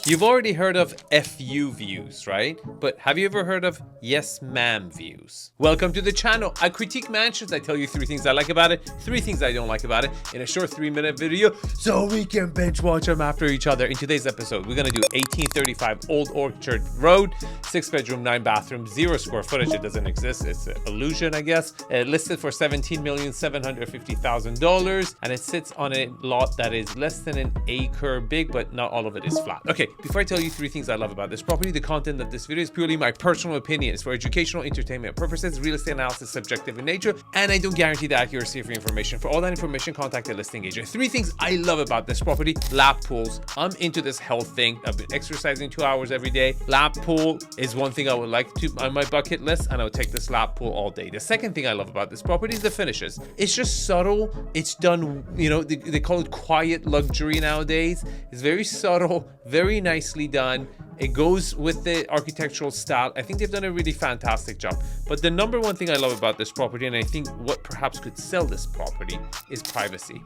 You've already heard of FU views, right? But have you ever heard of yes ma'am views? Welcome to the channel. I critique mansions. I tell you 3 things I like about it, 3 things I don't like about it in a short 3-minute video so we can bench watch them after each other. In today's episode, we're gonna do 1835 Old Orchard Road, 6-bedroom, 9-bathroom, 0 square footage. It doesn't exist. It's an illusion, I guess. Listed for $17,750,000, and it sits on a lot that is less than an acre big, but not all of it is flat. Okay, before I tell you 3 things I love about this property, the content of this video is purely my personal opinion. It's for educational entertainment purposes. Real estate analysis is subjective in nature, and I don't guarantee the accuracy of your information. For all that information, contact the listing agent. 3 things I love about this property: lap pools. I'm into this health thing. I've been exercising 2 hours every day. Lap pool is one thing I would like to on my bucket list, and I would take this lap pool all day. The second thing I love about this property is the finishes. It's just subtle. It's done, you know, they call it quiet luxury nowadays. It's very subtle, very nicely done. It goes with the architectural style. I think they've done a really fantastic job. But the number one thing I love about this property, and I think what perhaps could sell this property, is privacy.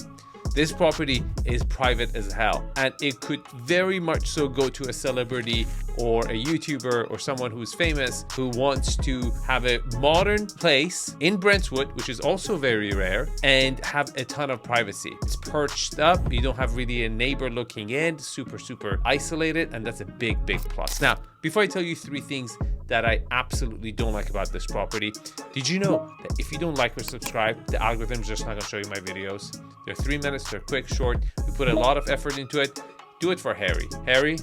This property is private as hell, and it could very much so go to a celebrity or a YouTuber or someone who's famous who wants to have a modern place in Brentwood, which is also very rare, and have a ton of privacy. It's perched up. You don't have really a neighbor looking in, super isolated, and that's a big plus. Now, before I tell you 3 things that I absolutely don't like about this property, did you know that if you don't like or subscribe, the algorithm's just not gonna show you my videos? They're 3 minutes, they're quick, short. We put a lot of effort into it. Do it for Harry. Harry?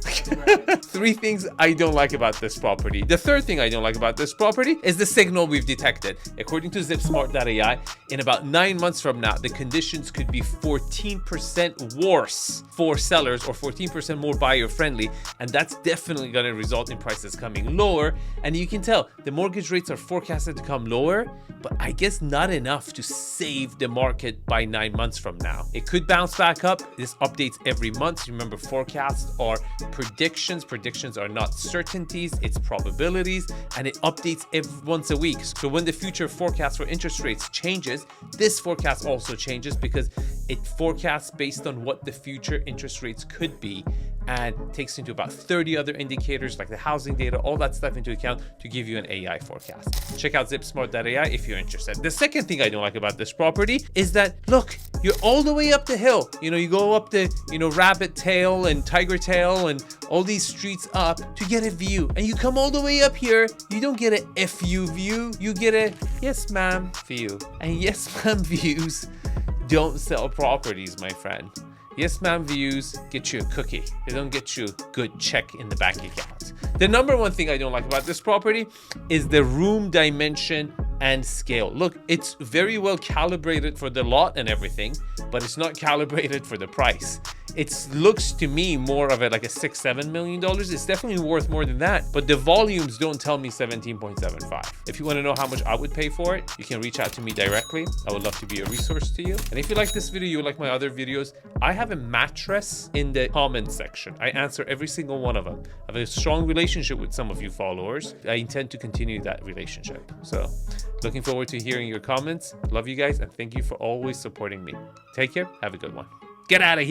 3 things I don't like about this property. The third thing I don't like about this property is the signal we've detected. According to ZipSmart.ai, in about 9 months from now, the conditions could be 14% worse for sellers or 14% more buyer friendly, and that's definitely going to result in prices coming lower. And you can tell the mortgage rates are forecasted to come lower, but I guess not enough to save the market by 9 months from now. It could bounce back up. This updates every month. Remember, forecasts are predictions. Predictions are not certainties, it's probabilities, and it updates once a week. So when the future forecast for interest rates changes, this forecast also changes because it forecasts based on what the future interest rates could be, and takes into about 30 other indicators like the housing data, all that stuff into account to give you an AI forecast. Check out ZipSmart.ai if you're interested. The second thing I don't like about this property is that, look, you're all the way up the hill. You know, you go up the, Rabbit Tail and Tiger Tail and all these streets up to get a view. And you come all the way up here, you don't get a FU view, you get a yes ma'am view. And yes ma'am views don't sell properties, my friend. Yes ma'am views get you a cookie. They don't get you a good check in the bank account. The number one thing I don't like about this property is the room dimension and scale. Look, it's very well calibrated for the lot and everything, but it's not calibrated for the price. It looks to me more of like a $6-7 million. It's definitely worth more than that, but the volumes don't tell me 17.75. If you want to know how much I would pay for it, you can reach out to me directly. I would love to be a resource to you. And if you like this video, you like my other videos, I have a mattress in the comment section. I answer every single one of them. I have a strong relationship with some of you followers. I intend to continue that relationship. So looking forward to hearing your comments. Love you guys, and thank you for always supporting me. Take care. Have a good one. Get out of here.